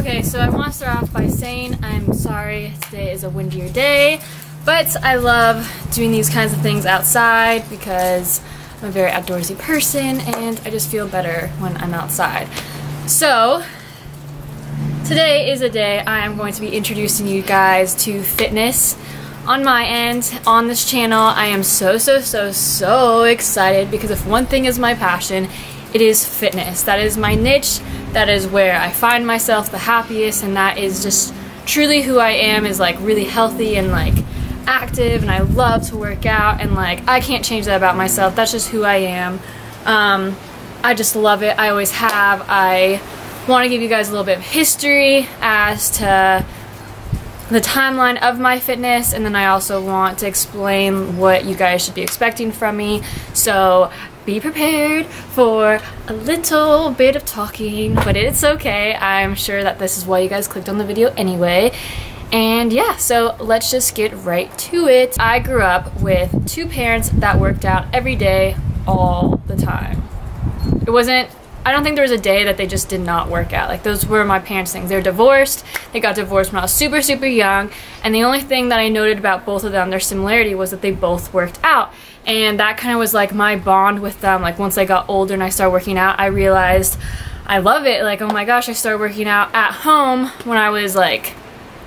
Okay, so I want to start off by saying I'm sorry today is a windier day, but I love doing these kinds of things outside because I'm a very outdoorsy person and I just feel better when I'm outside. So today is a day I am going to be introducing you guys to fitness. On my end, on this channel, I am so excited because if one thing is my passion, it is fitness. That is my niche. That is where I find myself the happiest, and that is just truly who I am, is like really healthy and like active, and I love to work out, and like I can't change that about myself. That's just who I am. I just love it. I always have. I want to give you guys a little bit of history as to the timeline of my fitness, and then I also want to explain what you guys should be expecting from me. So be prepared for a little bit of talking, but it's okay. I'm sure that this is why you guys clicked on the video anyway. And yeah, so let's just get right to it. I grew up with two parents that worked out every day, all the time. I don't think there was a day that they just did not work out. Like, those were my parents' things. They're divorced. They got divorced when I was super young. And the only thing that I noted about both of them, their similarity, was that they both worked out. And that kind of was like my bond with them. Like, once I got older and I started working out, I realized I love it. Like, oh my gosh, I started working out at home when I was like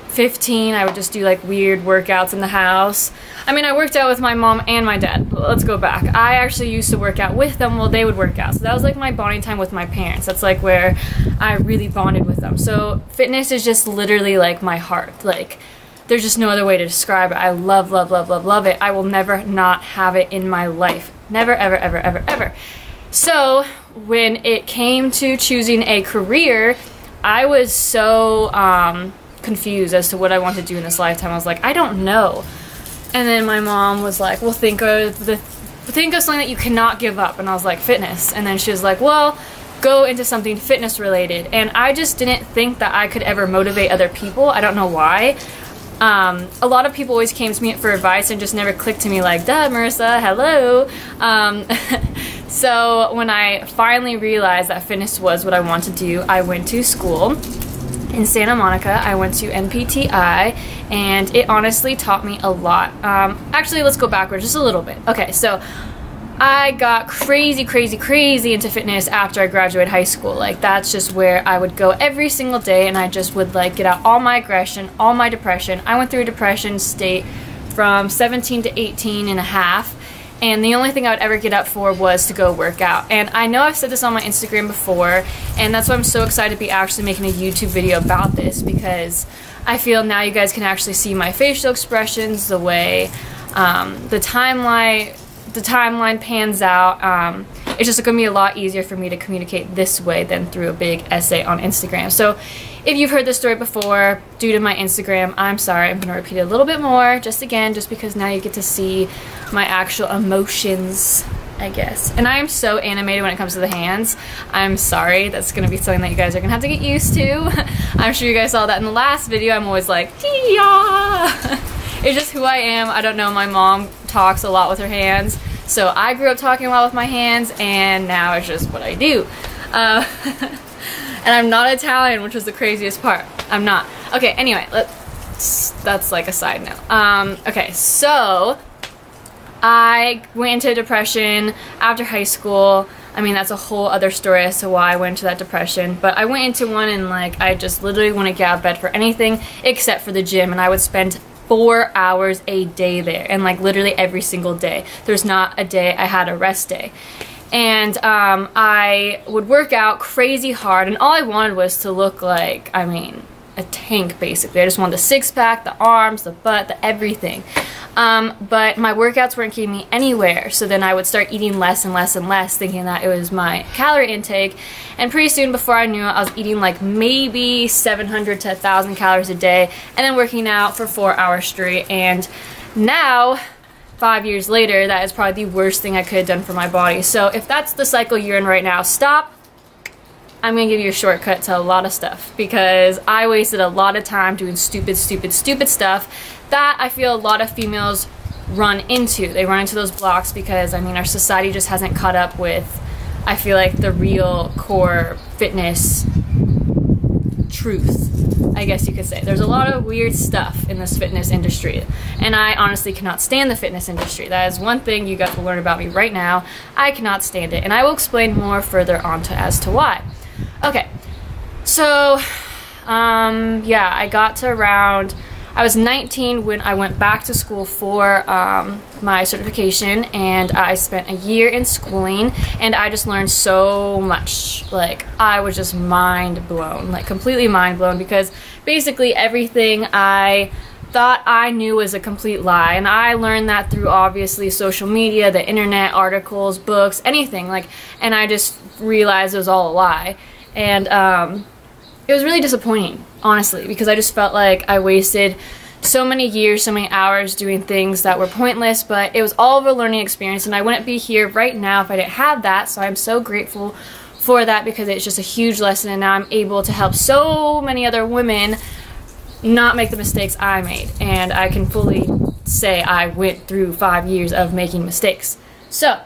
15. I would just do like weird workouts in the house. I mean, I worked out with my mom and my dad. Let's go back. I actually used to work out with them while they would work out. So that was like my bonding time with my parents. That's like where I really bonded with them. So fitness is just literally like my heart. Like, there's just no other way to describe it. I love it. I will never not have it in my life. Never, ever. So when it came to choosing a career, I was so confused as to what I want to do in this lifetime. I was like, I don't know. And then my mom was like, well, think of something that you cannot give up. And I was like, fitness. And then she was like, well, go into something fitness related. And I just didn't think that I could ever motivate other people. I don't know why. A lot of people always came to me for advice and just never clicked to me like, duh, Marissa, hello. So when I finally realized that fitness was what I wanted to do, I went to school in Santa Monica. I went to NPTI, and it honestly taught me a lot. Actually, let's go backwards just a little bit. Okay, so I got crazy into fitness after I graduated high school. Like, that's just where I would go every single day, and I just would like get out all my aggression, all my depression. I went through a depression state from 17 to 18 and a half, and the only thing I would ever get up for was to go work out. And I know I've said this on my Instagram before, and that's why I'm so excited to be actually making a YouTube video about this, because I feel now you guys can actually see my facial expressions, the way the timeline pans out. It's just going to be a lot easier for me to communicate this way than through a big essay on Instagram. So if you've heard this story before due to my Instagram, I'm sorry. I'm going to repeat it a little bit more just because now you get to see my actual emotions, I guess. And I am so animated when it comes to the hands. I'm sorry. That's going to be something that you guys are going to have to get used to. I'm sure you guys saw that in the last video. I'm always like, yeah. It's just who I am. I don't know. My mom talks a lot with her hands. So I grew up talking a lot with my hands, and now it's just what I do. And I'm not Italian, which was the craziest part. I'm not. Okay, anyway, that's like a side note. Okay, so I went into depression after high school. I mean, that's a whole other story as to why I went into that depression. But I went into one, and like, I just literally wouldn't get out of bed for anything except for the gym, and I would spend 4 hours a day there, and like literally every single day. There's not a day I had a rest day. And I would work out crazy hard, and all I wanted was to look like, I mean, a tank basically. I just wanted the six-pack, the arms, the butt, the everything. But my workouts weren't getting me anywhere, so then I would start eating less and less, thinking that it was my calorie intake, and pretty soon, before I knew it, I was eating like maybe 700 to 1,000 calories a day, and then working out for 4 hours straight. And now, 5 years later, that is probably the worst thing I could have done for my body. So if that's the cycle you're in right now, stop. I'm gonna give you a shortcut to a lot of stuff, because I wasted a lot of time doing stupid stuff that I feel a lot of females run into. They run into those blocks because, I mean, our society just hasn't caught up with, I feel like, the real core fitness truth, I guess you could say. There's a lot of weird stuff in this fitness industry, and I honestly cannot stand the fitness industry. That is one thing you got to learn about me right now. I cannot stand it, and I will explain more further on as to why. Okay, so yeah, I got to around, I was 19 when I went back to school for my certification, and I spent a year in schooling, and I just learned so much. Like, I was just mind blown, like completely mind blown, because basically everything I thought I knew was a complete lie, and I learned that through obviously social media, the internet, articles, books, anything, like, and I just realized it was all a lie. And it was really disappointing, honestly, because I just felt like I wasted so many years, so many hours doing things that were pointless, but it was all of a learning experience, and I wouldn't be here right now if I didn't have that, so I'm so grateful for that, because it's just a huge lesson, and now I'm able to help so many other women not make the mistakes I made, and I can fully say I went through 5 years of making mistakes. So,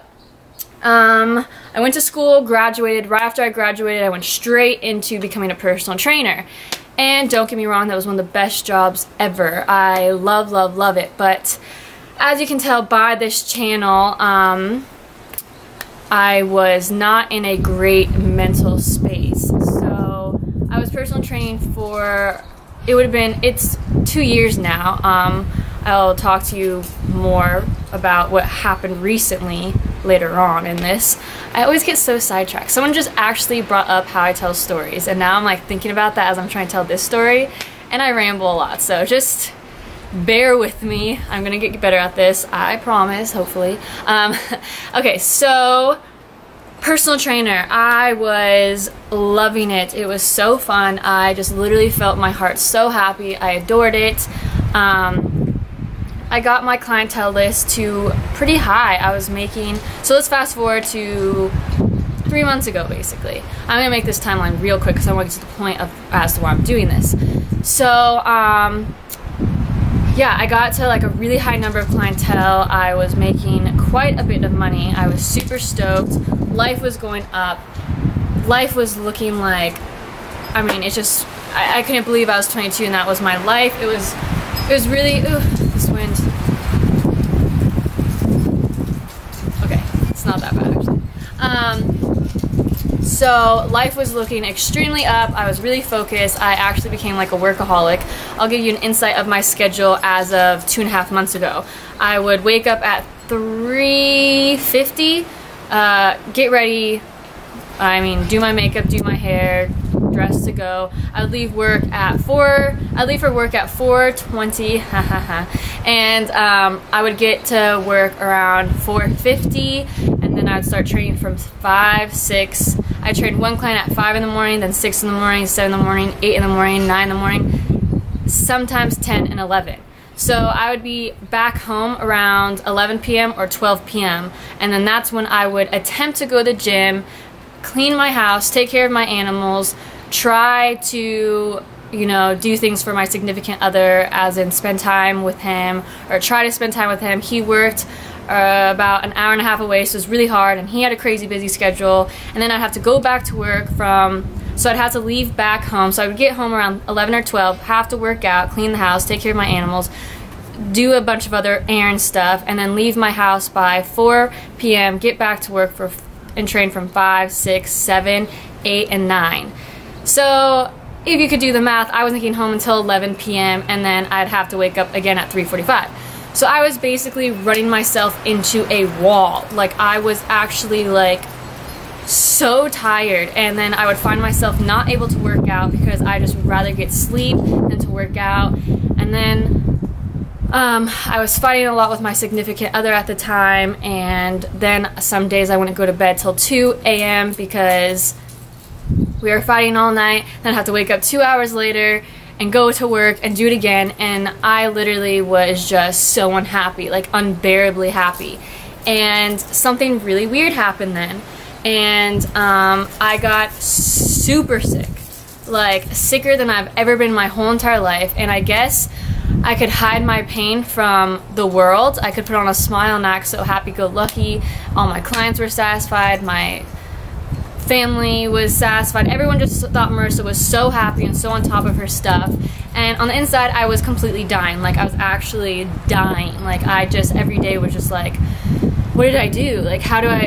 I went to school, graduated. Right after I graduated, I went straight into becoming a personal trainer. And don't get me wrong, that was one of the best jobs ever. I love, love, love it. But as you can tell by this channel, I was not in a great mental space. So I was personal training for, it's 2 years now. I'll talk to you more about what happened recently later on in this. I always get so sidetracked. Someone just actually brought up how I tell stories, and now I'm like thinking about that as I'm trying to tell this story, and I ramble a lot, so just bear with me. I'm gonna get better at this, I promise, hopefully. Okay, so personal trainer, I was loving it. It was so fun. I just literally felt my heart so happy. I adored it. I got my clientele list to pretty high. I was making, so let's fast forward to 3 months ago, basically. I'm gonna make this timeline real quick because I want to get to the point of as to why I'm doing this. So, yeah, I got to like a really high number of clientele. I was making quite a bit of money. I was super stoked. Life was going up. Life was looking like, I mean, it's just, I couldn't believe I was 22 and that was my life. It was really, ooh, this wind. Okay, it's not that bad actually. So life was looking extremely up. I was really focused. I actually became like a workaholic. I'll give you an insight of my schedule as of 2.5 months ago. I would wake up at 3:50, get ready, do my makeup, do my hair, dress to go. I would leave work at 4. I'd leave for work at 4:20, and I would get to work around 4:50, and then I would start training from 5, 6. I trained one client at 5 in the morning, then 6 in the morning, 7 in the morning, 8 in the morning, 9 in the morning, sometimes 10 and 11. So I would be back home around 11 p.m. or 12 p.m. and then that's when I would attempt to go to the gym, clean my house, take care of my animals, try to, you know, do things for my significant other, as in spend time with him, or try to spend time with him. He worked about an hour and a half away, so it was really hard, and he had a crazy busy schedule, and then I'd have to go back to work so I'd have to leave back home. So I would get home around 11 or 12, have to work out, clean the house, take care of my animals, do a bunch of other errand stuff, and then leave my house by 4 p.m., get back to work and train from 5, 6, 7, 8, and 9. So if you could do the math, I wasn't getting home until 11 p.m. and then I'd have to wake up again at 3:45. So I was basically running myself into a wall. Like, I was actually like so tired, and then I would find myself not able to work out because I just would rather get sleep than to work out. And then I was fighting a lot with my significant other at the time, and then some days I wouldn't go to bed till 2 a.m. because we were fighting all night. Then I'd have to wake up 2 hours later and go to work and do it again, and I literally was just so unhappy, like unbearably happy. And something really weird happened then, and I got super sick, like sicker than I've ever been my whole entire life. And I guess I could hide my pain from the world. I could put on a smile and act so happy-go-lucky. All my clients were satisfied, my family was satisfied. Everyone just thought Marissa was so happy and so on top of her stuff. And on the inside, I was completely dying. Like, I was actually dying. Like, I just, every day was just like, what did I do? Like,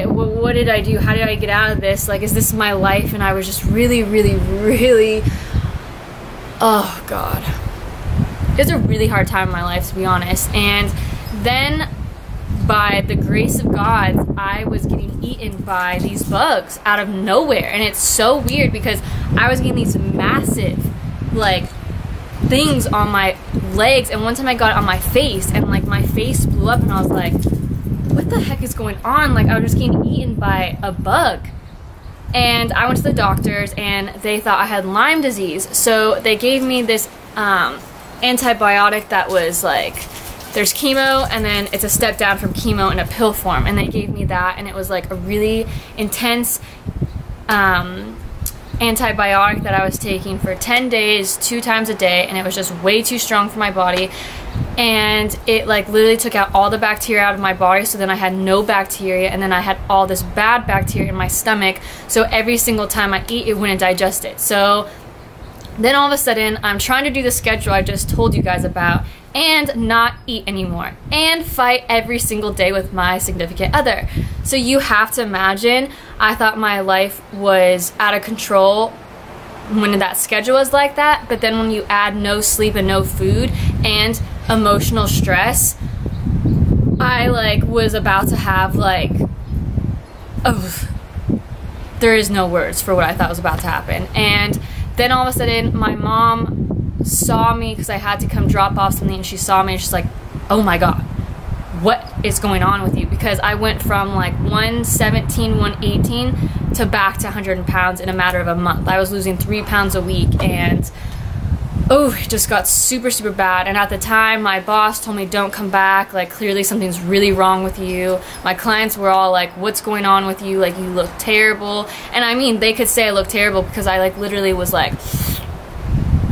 what did I do? How did I get out of this? Like, is this my life? And I was just really, oh God. It was a really hard time in my life, to be honest. And then, by the grace of God, I was getting eaten by these bugs out of nowhere. And it's so weird because I was getting these massive, like, things on my legs, and one time I got it on my face, and like my face blew up, and I was like, what the heck is going on? Like, I was just getting eaten by a bug. And I went to the doctors, and they thought I had Lyme disease, so they gave me this antibiotic that was like, there's chemo, and then it's a step down from chemo in a pill form, and they gave me that, and it was like a really intense antibiotic that I was taking for 10 days, 2 times a day, and it was just way too strong for my body, and it like literally took out all the bacteria out of my body, so then I had no bacteria, and then I had all this bad bacteria in my stomach, so every single time I eat, it wouldn't digest it. So then all of a sudden, I'm trying to do the schedule I just told you guys about, and not eat anymore, and fight every single day with my significant other. So you have to imagine, I thought my life was out of control when that schedule was like that, but then when you add no sleep and no food and emotional stress, I like was about to have like, oh, there is no words for what I thought was about to happen. And then all of a sudden, my mom saw me because I had to come drop off something, and she saw me and she's like, oh my God, what is going on with you? Because I went from like 117, 118 to back to 100 pounds in a matter of a month. I was losing 3 pounds a week, and oh, it just got super bad. And at the time, my boss told me, don't come back, like clearly something's really wrong with you. My clients were all like, what's going on with you? Like, you look terrible. And I mean, they could say I look terrible because I like literally was like,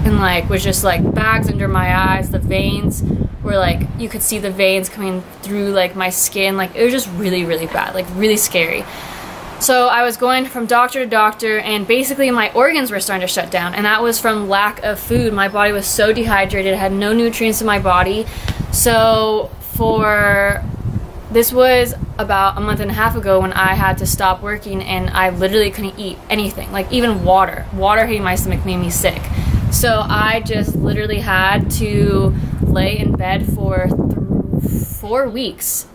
and like was just like bags under my eyes. The veins were like, you could see the veins coming through like my skin. Like, it was just really bad, like really scary. So I was going from doctor to doctor, and basically my organs were starting to shut down, and that was from lack of food. My body was so dehydrated, I had no nutrients in my body. So this was about a month and a half ago when I had to stop working, and I literally couldn't eat anything, like even water. Water hitting my stomach made me sick. So I just literally had to lay in bed for 4 weeks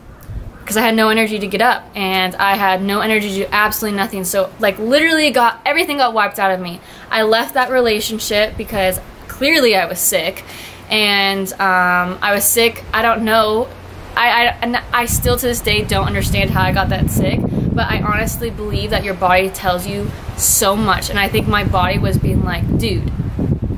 because I had no energy to get up, and I had no energy to do absolutely nothing. So like literally everything got wiped out of me. I left that relationship because clearly I was sick, and I was sick. I don't know. I still to this day don't understand how I got that sick, but I honestly believe that your body tells you so much, and I think my body was being like, dude,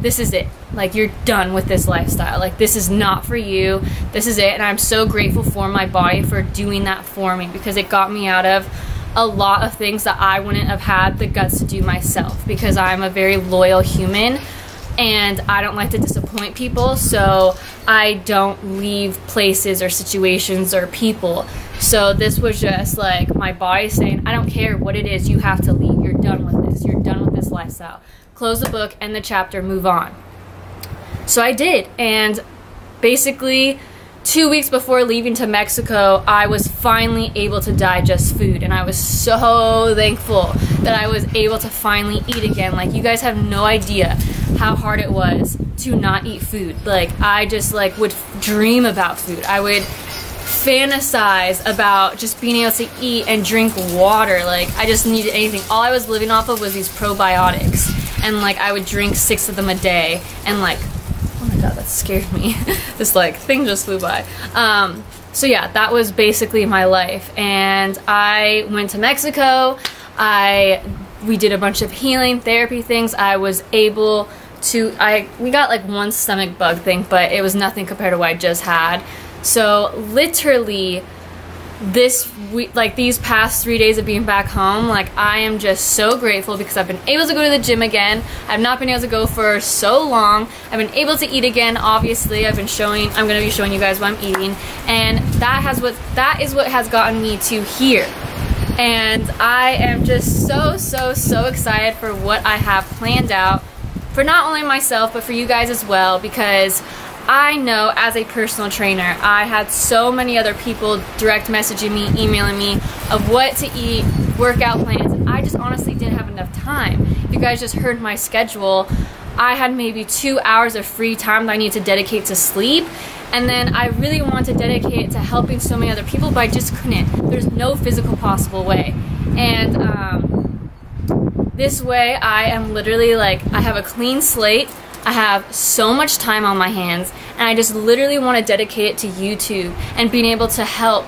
this is it. Like, you're done with this lifestyle. Like, this is not for you. This is it. And I'm so grateful for my body for doing that for me, because it got me out of a lot of things that I wouldn't have had the guts to do myself, because I'm a very loyal human and I don't like to disappoint people. So I don't leave places or situations or people. So this was just like my body saying, I don't care what it is, you have to leave. You're done with this. You're done with this lifestyle. Close the book, end the chapter, move on. So I did, and basically 2 weeks before leaving to Mexico, I was finally able to digest food, and I was so thankful that I was able to finally eat again. Like, you guys have no idea how hard it was to not eat food. Like, I just like would dream about food. I would fantasize about just being able to eat and drink water. Like, I just needed anything. All I was living off of was these probiotics, and like I would drink 6 of them a day, and like, oh my God, that scared me. This like thing just flew by. So yeah, that was basically my life. And I went to Mexico. We did a bunch of healing therapy things. I was able to, we got like one stomach bug thing, but it was nothing compared to what I just had. So literally this week, like these past 3 days of being back home, like I am just so grateful because I've been able to go to the gym again. I've not been able to go for so long. I've been able to eat again. Obviously, I'm going to be showing you guys what I'm eating, and that is what has gotten me to here. and I am just so excited for what I have planned out for not only myself but for you guys as well, because I know as a personal trainer I had so many other people direct messaging me, emailing me of what to eat, workout plans, and I just honestly didn't have enough time. If you guys just heard my schedule, I had maybe 2 hours of free time that I need to dedicate to sleep, and then I really want to dedicate it to helping so many other people, but I just couldn't. There's no physical possible way. And this way I am literally like, I have a clean slate, I have so much time on my hands, and I just literally want to dedicate it to YouTube and being able to help.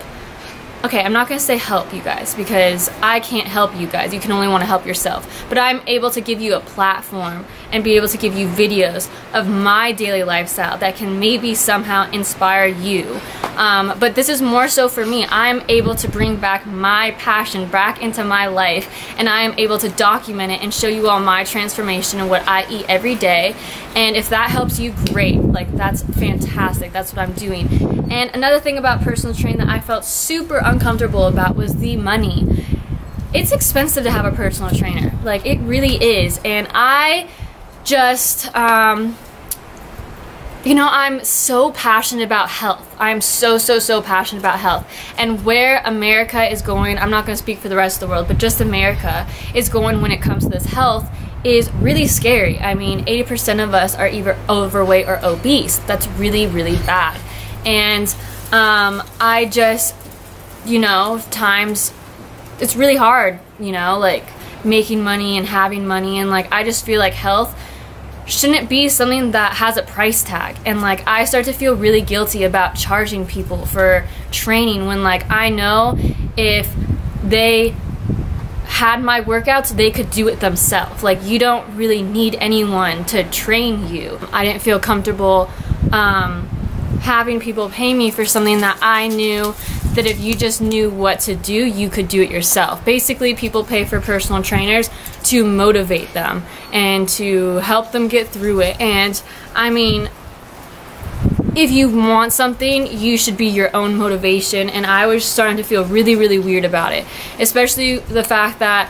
Okay, I'm not going to say help you guys because I can't help you guys. You can only want to help yourself. But I'm able to give you a platform and be able to give you videos of my daily lifestyle that can maybe somehow inspire you. But this is more so for me. I'm able to bring back my passion back into my life, and I am able to document it and show you all my transformation and what I eat every day. And if that helps you, great. Like, that's fantastic. That's what I'm doing. And another thing about personal training that I felt super uncomfortable about was the money. It's expensive to have a personal trainer. Like, it really is. And I just, you know, I'm so passionate about health. I'm so passionate about health. And where America is going, I'm not going to speak for the rest of the world, but just America is going when it comes to this health is really scary. I mean, 80% of us are either overweight or obese. That's really bad. And I just, you know, times it's really hard, you know, like making money and having money, and like I just feel like health shouldn't be something that has a price tag. And like I start to feel really guilty about charging people for training when like I know if they had my workouts they could do it themselves. Like, you don't really need anyone to train you. I didn't feel comfortable having people pay me for something that I knew that if you just knew what to do, you could do it yourself. Basically, people pay for personal trainers to motivate them and to help them get through it. And I mean, if you want something, you should be your own motivation. And I was starting to feel really weird about it, especially the fact that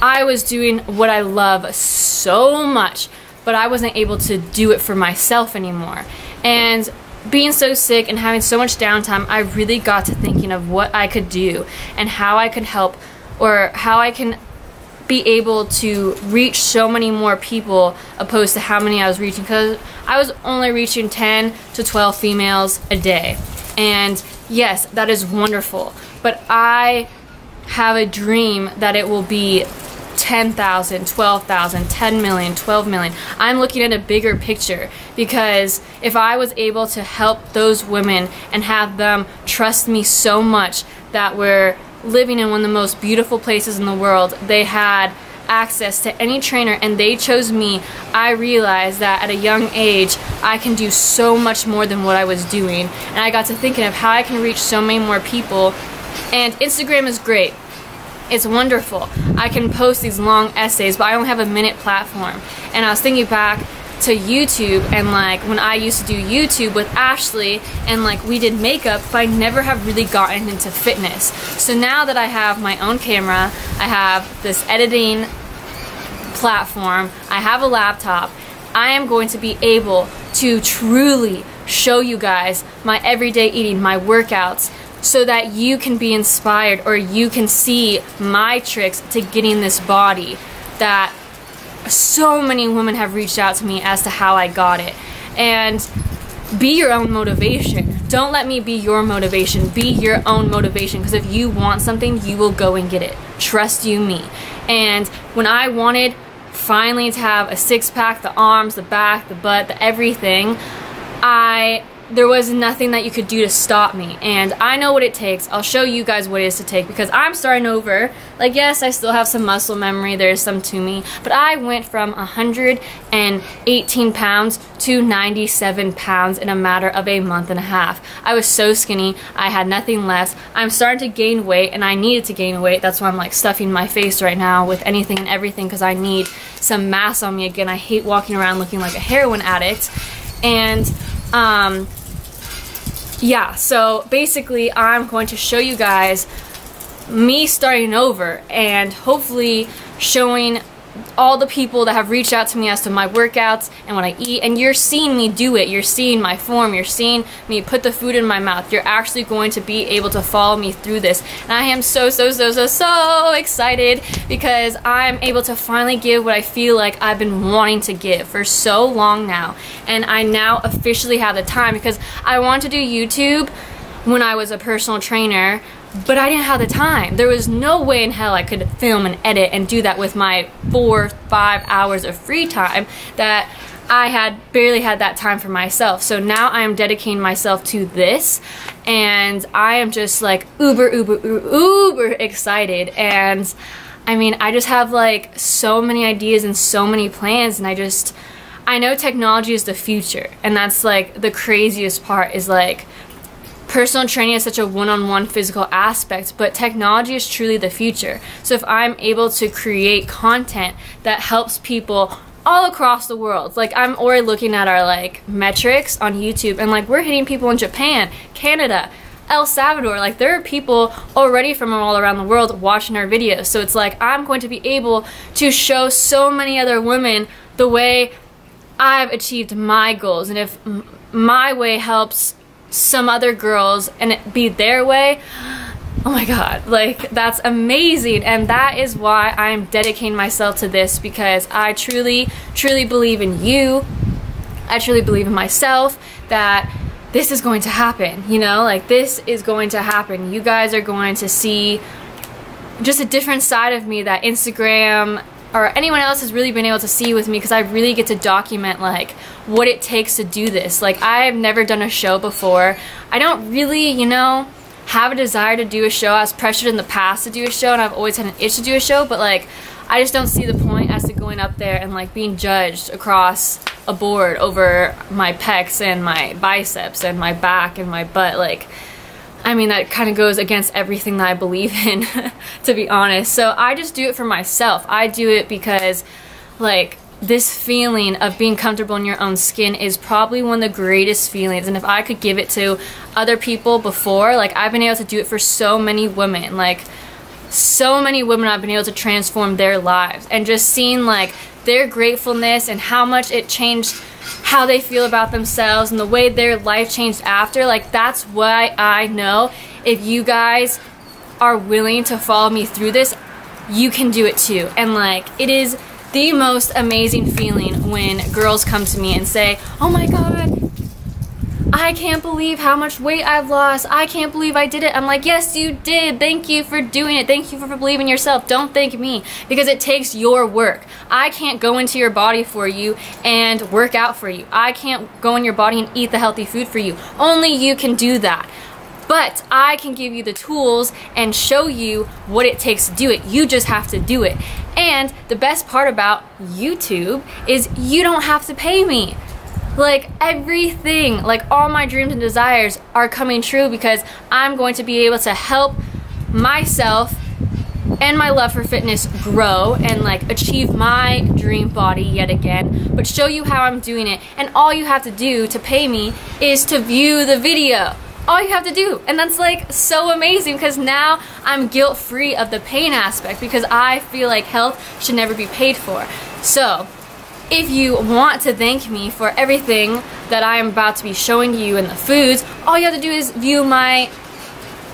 I was doing what I love so much, but I wasn't able to do it for myself anymore. And being so sick and having so much downtime, I really got to thinking of what I could do and how I could help, or how I can be able to reach so many more people opposed to how many I was reaching, because I was only reaching 10 to 12 females a day. And yes, that is wonderful, but I have a dream that it will be 10,000, 12,000, 10 million, 12 million. I'm looking at a bigger picture, because if I was able to help those women and have them trust me so much that we're living in one of the most beautiful places in the world, they had access to any trainer and they chose me, I realized that at a young age I can do so much more than what I was doing. And I got to thinking of how I can reach so many more people. And Instagram is great. It's wonderful. I can post these long essays, but I only have a minute platform. And I was thinking back to YouTube, and like when I used to do YouTube with Ashley and like we did makeup, but I never have really gotten into fitness. So now that I have my own camera, I have this editing platform, I have a laptop, I am going to be able to truly show you guys my everyday eating, my workouts, so that you can be inspired, or you can see my tricks to getting this body that so many women have reached out to me as to how I got it. And be your own motivation. Don't let me be your motivation. Be your own motivation, because if you want something, you will go and get it. Trust you me. And when I wanted finally to have a six-pack, the arms, the back, the butt, the everything, there was nothing that you could do to stop me. And I know what it takes. I'll show you guys what it is to take, because I'm starting over. Like, yes, I still have some muscle memory, there's some to me, but I went from 118 pounds to 97 pounds in a matter of a month and a half. I was so skinny, I had nothing left. I'm starting to gain weight, and I needed to gain weight. That's why I'm like stuffing my face right now with anything and everything, because I need some mass on me again. I hate walking around looking like a heroin addict. And yeah, so basically I'm going to show you guys me starting over and hopefully showing all the people that have reached out to me as to my workouts and what I eat, and you're seeing me do it. You're seeing my form. You're seeing me put the food in my mouth. You're actually going to be able to follow me through this. And I am so excited because I'm able to finally give what I feel like I've been wanting to give for so long now. And I now officially have the time, because I wanted to do YouTube when I was a personal trainer, but I didn't have the time. There was no way in hell I could film and edit and do that with my 4 or 5 hours of free time that I had barely had that time for myself. So now I am dedicating myself to this, and I am just like uber excited. And I mean, I just have like so many ideas and so many plans, and I know technology is the future, and that's like the craziest part, is like personal training is such a one-on-one physical aspect, but technology is truly the future. So if I'm able to create content that helps people all across the world, like I'm already looking at our like metrics on YouTube, and like we're hitting people in Japan, Canada, El Salvador, like there are people already from all around the world watching our videos. So it's like I'm going to be able to show so many other women the way I've achieved my goals, and if my way helps some other girls and it be their way, oh my god, like that's amazing. And that is why I'm dedicating myself to this, because I truly believe in you. I truly believe in myself that this is going to happen, you know, like this is going to happen. You guys are going to see just a different side of me that Instagram or anyone else has really been able to see with me, because I really get to document like what it takes to do this. Like I've never done a show before. I don't really, you know, have a desire to do a show. I was pressured in the past to do a show, and I've always had an itch to do a show, but like I just don't see the point as to going up there and like being judged across a board over my pecs and my biceps and my back and my butt. Like, I mean, that kind of goes against everything that I believe in, to be honest. So I just do it for myself. I do it because, like, this feeling of being comfortable in your own skin is probably one of the greatest feelings. And if I could give it to other people before, like, I've been able to do it for so many women. Like, so many women I've been able to transform their lives. And just seeing, like, their gratefulness and how much it changed how they feel about themselves and the way their life changed after, like that's why I know if you guys are willing to follow me through this, you can do it too. And like it is the most amazing feeling when girls come to me and say, oh my god, I can't believe how much weight I've lost. I can't believe I did it. I'm like, yes, you did. Thank you for doing it. Thank you for believing in yourself. Don't thank me, because it takes your work. I can't go into your body for you and work out for you. I can't go in your body and eat the healthy food for you. Only you can do that. But I can give you the tools and show you what it takes to do it. You just have to do it. And the best part about YouTube is you don't have to pay me. Like everything, like all my dreams and desires are coming true because I'm going to be able to help myself and my love for fitness grow and like achieve my dream body yet again, but show you how I'm doing it. And all you have to do to pay me is to view the video. All you have to do. And that's like so amazing, because now I'm guilt-free of the pain aspect, because I feel like health should never be paid for. So if you want to thank me for everything that I am about to be showing you in the foods, all you have to do is view my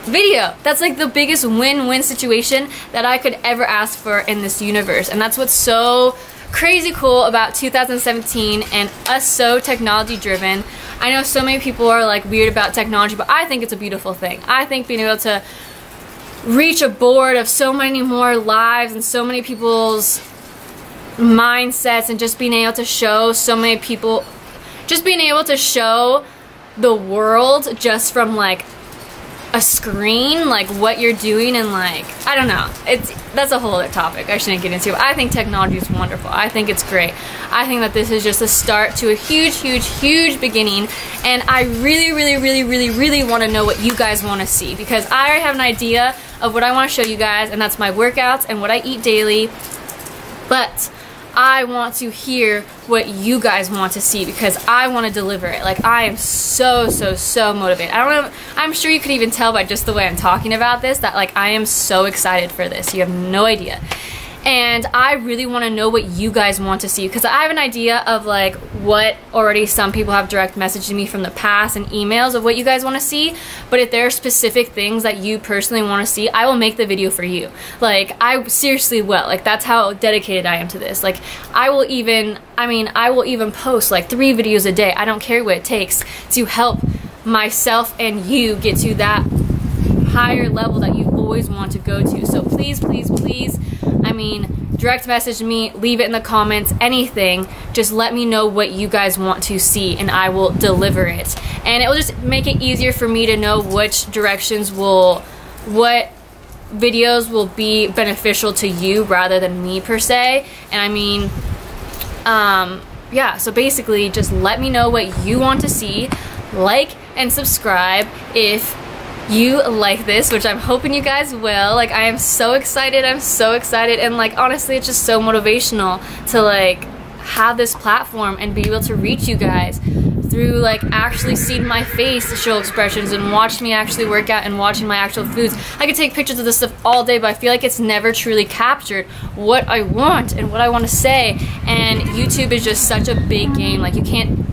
video. That's like the biggest win-win situation that I could ever ask for in this universe. And that's what's so crazy cool about 2017 and us so technology driven. I know so many people are like weird about technology, but I think it's a beautiful thing. I think being able to reach a board of so many more lives and so many people's mindsets, and just being able to show so many people, just being able to show the world just from like a screen, like what you're doing, and like I don't know, that's a whole other topic I shouldn't get into. I think technology is wonderful. I think it's great. I think that this is just a start to a huge beginning, and I really want to know what you guys want to see, because I already have an idea of what I want to show you guys, and that's my workouts and what I eat daily. But I want to hear what you guys want to see because I want to deliver it. Like, I am so motivated. I don't know, I'm sure you could even tell by just the way I'm talking about this that like I am so excited for this. You have no idea. And I really want to know what you guys want to see because I have an idea of like what already some people have direct messaged me from the past and emails of what you guys want to see. But if there are specific things that you personally want to see, I will make the video for you. Like, I seriously will. Like, that's how dedicated I am to this. Like, I will even post like 3 videos a day. I don't care what it takes to help myself and you get to that higher level that you always want to go to. So please, I mean, direct message me, leave it in the comments, anything. Just let me know what you guys want to see and I will deliver it. And it will just make it easier for me to know which directions what videos will be beneficial to you rather than me per se. And I mean, yeah, so basically just let me know what you want to see. Like and subscribe if you like this, which I'm hoping you guys will. Like, I am so excited, and like honestly it's just so motivational to like have this platform and be able to reach you guys through like actually seeing my face, facial expressions, and watch me actually work out and watching my actual foods. I could take pictures of this stuff all day, but I feel like it's never truly captured what I want and what I want to say. And YouTube is just such a big game. Like, you can't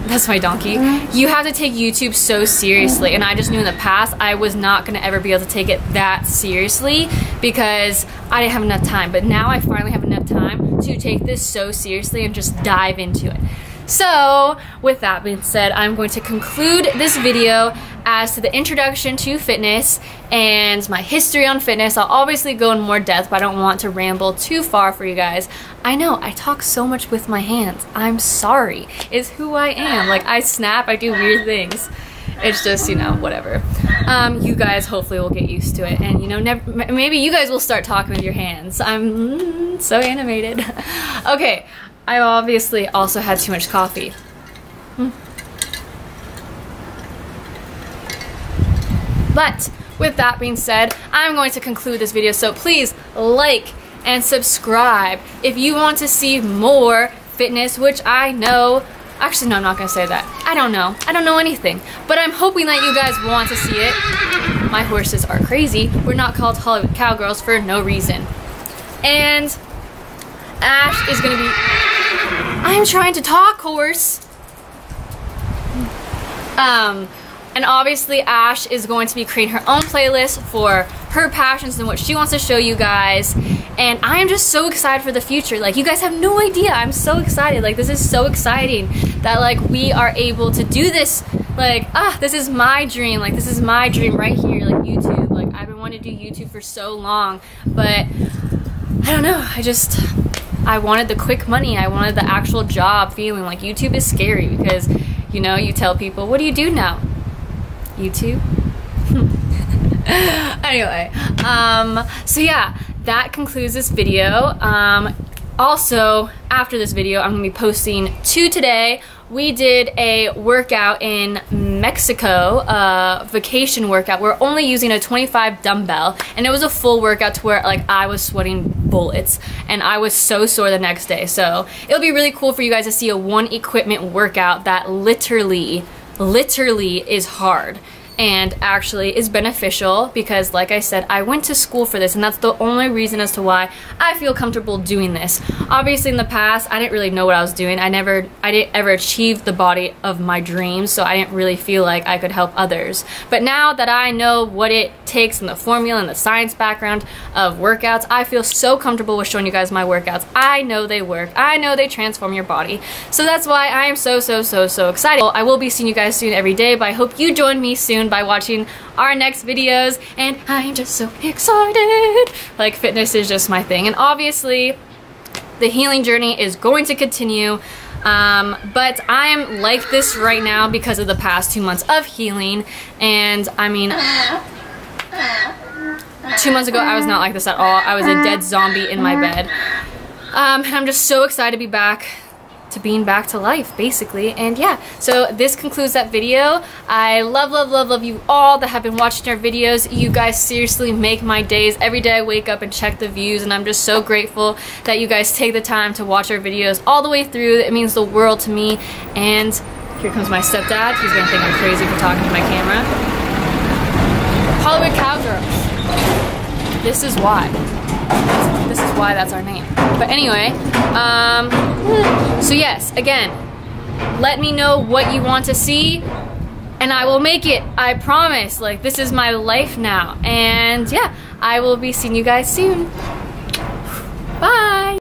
that's my donkey. You have to take YouTube so seriously, and I just knew in the past I was not going to ever be able to take it that seriously because I didn't have enough time. But now I finally have enough time to take this so seriously and just dive into it. So with that being said, I'm going to conclude this video as to the introduction to fitness and my history on fitness. I'll obviously go in more depth, but I don't want to ramble too far for you guys. I know I talk so much with my hands. I'm sorry. It's who I am. Like, I snap, I do weird things. It's just, you know, whatever. You guys hopefully will get used to it, and you know, maybe you guys will start talking with your hands. I'm so animated. Okay, I obviously also had too much coffee. But with that being said, I'm going to conclude this video, so please like and subscribe if you want to see more fitness, which I know. Actually, no, I'm not going to say that. I don't know. I don't know anything. But I'm hoping that you guys want to see it. My horses are crazy. We're not called Hollywood Cowgirls for no reason. And Ash is going to be... I'm trying to talk, horse. And obviously Ash is going to be creating her own playlist for her passions and what she wants to show you guys. And I am just so excited for the future. Like, you guys have no idea. I'm so excited. Like, this is so exciting that like we are able to do this. Like, this is my dream. Like, this is my dream right here. Like, YouTube. Like, I've been wanting to do YouTube for so long, but I don't know. I wanted the quick money. I wanted the actual job feeling. Like, YouTube is scary because, you know, you tell people, what do you do now? YouTube? Anyway, so yeah, that concludes this video. Also, after this video, I'm going to be posting 2 today. We did a workout in Mexico, vacation workout. We're only using a 25 dumbbell, and it was a full workout to where like I was sweating bullets, and I was so sore the next day. So it'll be really cool for you guys to see a one equipment workout that literally is hard and actually is beneficial because, like I said, I went to school for this, and that's the only reason as to why I feel comfortable doing this. Obviously in the past I didn't really know what I was doing. I didn't ever achieve the body of my dreams, so I didn't really feel like I could help others. But now that I know what it takes and the formula and the science background of workouts, I feel so comfortable with showing you guys my workouts. I know they work. I know they transform your body. So that's why I am so excited. I will be seeing you guys soon every day, but I hope you join me soon by watching our next videos, and I'm just so excited. Like, fitness is just my thing, and obviously the healing journey is going to continue, but I am like this right now because of the past 2 months of healing. And I mean, 2 months ago I was not like this at all. I was a dead zombie in my bed, and I'm just so excited to be back to being back to life, basically. And yeah, so this concludes that video. I love you all that have been watching our videos. You guys seriously make my days. Every day I wake up and check the views, and I'm just so grateful that you guys take the time to watch our videos all the way through. It means the world to me. And here comes my stepdad. He's gonna think I'm crazy for talking to my camera. Hollywood Cowgirls. This is why. This is why that's our name. But anyway, so yes, again, let me know what you want to see, and I will make it. I promise. Like, this is my life now. And yeah, I will be seeing you guys soon. Bye!